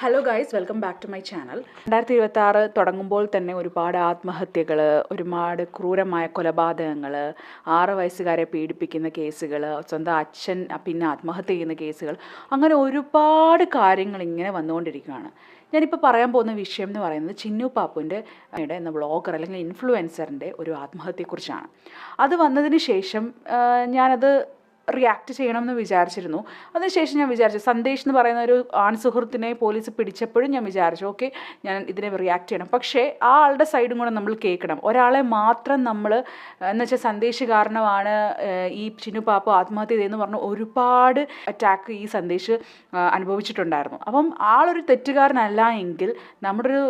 Hello guys, welcome back to my channel. 2026 തുടങ്ങുമ്പോൾ തന്നെ ഒരുപാട് ആത്മഹത്യകൾ, ഒരുപാട് ക്രൂരമായ കൊലപാതകങ്ങൾ, 6 വയസ്സുകാരെ പീഡിപ്പിക്കുന്ന കേസുകൾ, സ്വന്തം അച്ഛൻ പിന്നെ ആത്മഹത്യ ചെയ്യുന്ന കേസുകൾ, അങ്ങനെ ഒരുപാട് കാര്യങ്ങൾ ഇങ്ങനെ വന്നുകൊണ്ടിരിക്കുകയാണ്. ഞാനിപ്പോൾ പറയാൻ പോകുന്ന വിഷയം എന്ന് പറയുന്നത് ചിന്നു പാപ്പുവിൻ്റെ എന്ന വ്ളോഗർ അല്ലെങ്കിൽ ഇൻഫ്ലുവൻസറിൻ്റെ ഒരു ആത്മഹത്യയെക്കുറിച്ചാണ്. അത് വന്നതിന് ശേഷം ഞാനത് റിയാക്ട് ചെയ്യണമെന്ന് വിചാരിച്ചിരുന്നു. അതിനുശേഷം ഞാൻ വിചാരിച്ചു, സന്ദേശ് എന്ന് പറയുന്ന ഒരു ആൺ സുഹൃത്തിനെ പോലീസ് പിടിച്ചപ്പോഴും ഞാൻ വിചാരിച്ചു ഓക്കെ, ഞാൻ ഇതിനെ റിയാക്ട് ചെയ്യണം. പക്ഷേ ആ ആളുടെ സൈഡും കൂടെ നമ്മൾ കേൾക്കണം. ഒരാളെ മാത്രം നമ്മൾ എന്ന് വെച്ചാൽ സന്ദേശ് കാരണമാണ് ഈ ചിന്നു പാപ്പ ആത്മഹത്യ ചെയ്തതെന്ന് പറഞ്ഞ് ഒരുപാട് അറ്റാക്ക് ഈ സന്ദേശ് അനുഭവിച്ചിട്ടുണ്ടായിരുന്നു. അപ്പം ആളൊരു തെറ്റുകാരനല്ല എങ്കിൽ നമ്മുടെ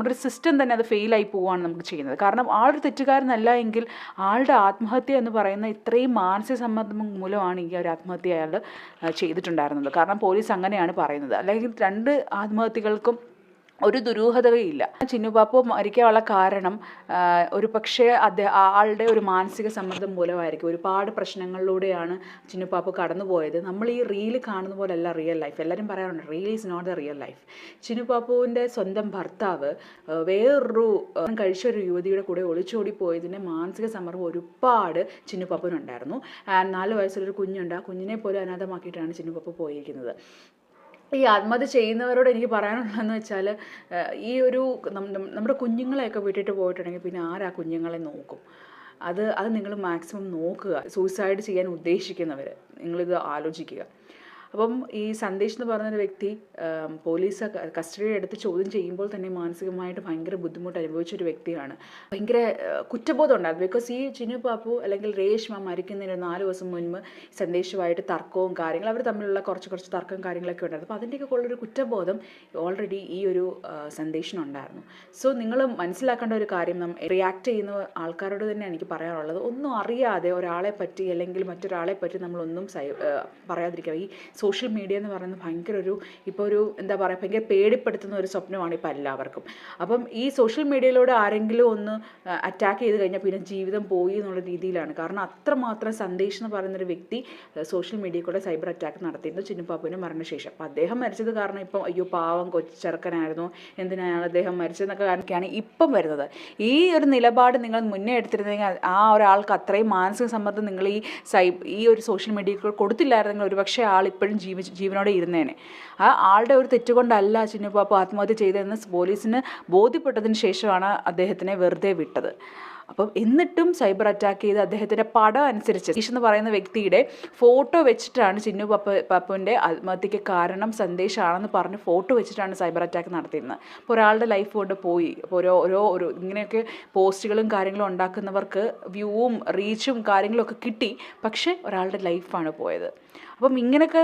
ഒരു സിസ്റ്റം തന്നെ അത് ഫെയിലായി പോവുകയാണ് നമുക്ക് ചെയ്യുന്നത്. കാരണം ആളൊരു തെറ്റുകാരനല്ല എങ്കിൽ ആളുടെ ആത്മഹത്യ എന്ന് പറയുന്ന ഇത്രയും മാനസിക സമ്മർദ്ദം മൂലമാണ് ഈ ഒരു ആത്മഹത്യ അയാൾ ചെയ്തിട്ടുണ്ടായിരുന്നത്. കാരണം പോലീസ് അങ്ങനെയാണ് പറയുന്നത്. അല്ലെങ്കിൽ 2 ആത്മഹത്യകൾക്കും ഒരു ദുരൂഹതയില്ല. ചിന്നുപാപ്പു മരിക്കാനുള്ള കാരണം ഒരു പക്ഷേ ആളുടെ ഒരു മാനസിക സമ്മർദ്ദം മൂലമായിരിക്കും. ഒരുപാട് പ്രശ്നങ്ങളിലൂടെയാണ് ചിന്നുപാപ്പു കടന്നുപോയത്. നമ്മൾ ഈ റീല് കാണുന്ന പോലെയല്ല റിയൽ ലൈഫ്. എല്ലാവരും പറയാറുണ്ട് reel is not the real life. ചിന്നുപാപ്പുവിൻ്റെ സ്വന്തം ഭർത്താവ് വേറൊരു കഴിച്ചൊരു യുവതിയുടെ കൂടെ ഒളിച്ചോടി പോയതിൻ്റെ മാനസിക സമ്മർദ്ദം ഒരുപാട് ചിന്നുപാപ്പുവിനുണ്ടായിരുന്നു. 4 വയസ്സുള്ളൊരു കുഞ്ഞുണ്ട്. ആ കുഞ്ഞിനെ പോലും അനാഥമാക്കിയിട്ടാണ് ചിന്നുപാപ്പു പോയിരിക്കുന്നത്. ഈ ആത്മഹത്യ ചെയ്യുന്നവരോട് എനിക്ക് പറയാനുള്ളതെന്ന് വെച്ചാൽ, ഈ ഒരു നമ്മുടെ കുഞ്ഞുങ്ങളെയൊക്കെ വിട്ടിട്ട് പോയിട്ടുണ്ടെങ്കിൽ പിന്നെ ആരാ കുഞ്ഞുങ്ങളെ നോക്കും? അത് നിങ്ങൾ മാക്സിമം നോക്കുക. സൂയിസൈഡ് ചെയ്യാൻ ഉദ്ദേശിക്കുന്നവർ നിങ്ങളിത് ആലോചിക്കുക. അപ്പം ഈ സന്ദേശ് എന്ന് പറയുന്നൊരു വ്യക്തി പോലീസ് കസ്റ്റഡിയിൽ എടുത്ത് ചോദ്യം ചെയ്യുമ്പോൾ തന്നെ മാനസികമായിട്ട് ഭയങ്കര ബുദ്ധിമുട്ട് അനുഭവിച്ചൊരു വ്യക്തിയാണ്. ഭയങ്കര കുറ്റബോധം ഉണ്ടായിരുന്നു. ബിക്കോസ് ഈ ചിന്നു പാപ്പു അല്ലെങ്കിൽ രേഷ്മ മരിക്കുന്നതിന് 4 ദിവസം മുൻപ് സന്ദേശുമായിട്ട് തർക്കവും കാര്യങ്ങളും, അവർ തമ്മിലുള്ള കുറച്ച് തർക്കവും കാര്യങ്ങളൊക്കെ ഉണ്ടായിരുന്നു. അപ്പോൾ അതിൻ്റെയൊക്കെ ഉള്ളൊരു കുറ്റബോധം ഓൾറെഡി ഈ ഒരു സന്ദേശിനുണ്ടായിരുന്നു. സോ നിങ്ങൾ മനസ്സിലാക്കേണ്ട ഒരു കാര്യം, റിയാക്ട് ചെയ്യുന്ന ആൾക്കാരോട് തന്നെ എനിക്ക് പറയാനുള്ളത്, ഒന്നും അറിയാതെ ഒരാളെ പറ്റി അല്ലെങ്കിൽ മറ്റൊരാളെ പറ്റി നമ്മളൊന്നും പറയാതിരിക്കുക. ഈ സോഷ്യൽ മീഡിയ എന്ന് പറയുന്നത് ഭയങ്കര ഭയങ്കര പേടിപ്പെടുത്തുന്ന ഒരു സ്വപ്നമാണ് ഇപ്പോൾ എല്ലാവർക്കും. അപ്പം ഈ സോഷ്യൽ മീഡിയയിലൂടെ ആരെങ്കിലും ഒന്ന് അറ്റാക്ക് ചെയ്ത് കഴിഞ്ഞാൽ പിന്നെ ജീവിതം പോയി എന്നുള്ള രീതിയിലാണ്. കാരണം അത്രമാത്രം സന്ദേശ് എന്ന് പറയുന്നൊരു വ്യക്തി സോഷ്യൽ മീഡിയയിൽ കൂടെ സൈബർ അറ്റാക്ക് നടത്തിയിരുന്നു ചിന്നുപാപ്പുവിൻ്റെ മരണശേഷം. അപ്പോൾ അദ്ദേഹം മരിച്ചത് കാരണം ഇപ്പം അയ്യോ പാവം കൊച്ചെറുക്കനായിരുന്നു, എന്തിനാണ് അദ്ദേഹം മരിച്ചതെന്നൊക്കെ കാണിക്കുകയാണ് ഇപ്പം വരുന്നത്. ഈ ഒരു നിലപാട് നിങ്ങൾ മുന്നേ എടുത്തിരുന്നെങ്കിൽ ആ ഒരാൾക്ക് അത്രയും മാനസിക സമ്മർദ്ദം നിങ്ങൾ ഈ ഒരു സോഷ്യൽ മീഡിയയിൽ കൊടുത്തില്ലായിരുന്നെങ്കിൽ ഒരുപക്ഷെ ആൾ ഇപ്പോഴും ജീവനോടെ ഇരുന്നേനെ. ആ ആളുടെ ഒരു തെറ്റുകൊണ്ടല്ല ചിന്നുപാപ്പു ആത്മഹത്യ ചെയ്തതെന്ന് പോലീസിന് ബോധ്യപ്പെട്ടതിന് ശേഷമാണ് അദ്ദേഹത്തിനെ വെറുതെ വിട്ടത്. അപ്പം എന്നിട്ടും സൈബർ അറ്റാക്ക് ചെയ്ത് അദ്ദേഹത്തിൻ്റെ പടം അനുസരിച്ച് എന്ന് പറയുന്ന വ്യക്തിയുടെ ഫോട്ടോ വെച്ചിട്ടാണ് ചിന്നു പാപ്പുവിൻ്റെ ആത്മഹത്യക്ക് കാരണം സന്ദേശമാണെന്ന് പറഞ്ഞ് ഫോട്ടോ വെച്ചിട്ടാണ് സൈബർ അറ്റാക്ക് നടത്തിയിരുന്നത്. അപ്പോൾ ഒരാളുടെ ലൈഫ് കൊണ്ട് പോയി. അപ്പോൾ ഓരോ ഇങ്ങനെയൊക്കെ പോസ്റ്റുകളും കാര്യങ്ങളും ഉണ്ടാക്കുന്നവർക്ക് വ്യൂവും റീച്ചും കാര്യങ്ങളൊക്കെ കിട്ടി, പക്ഷേ ഒരാളുടെ ലൈഫാണ് പോയത്. അപ്പം ഇങ്ങനെയൊക്കെ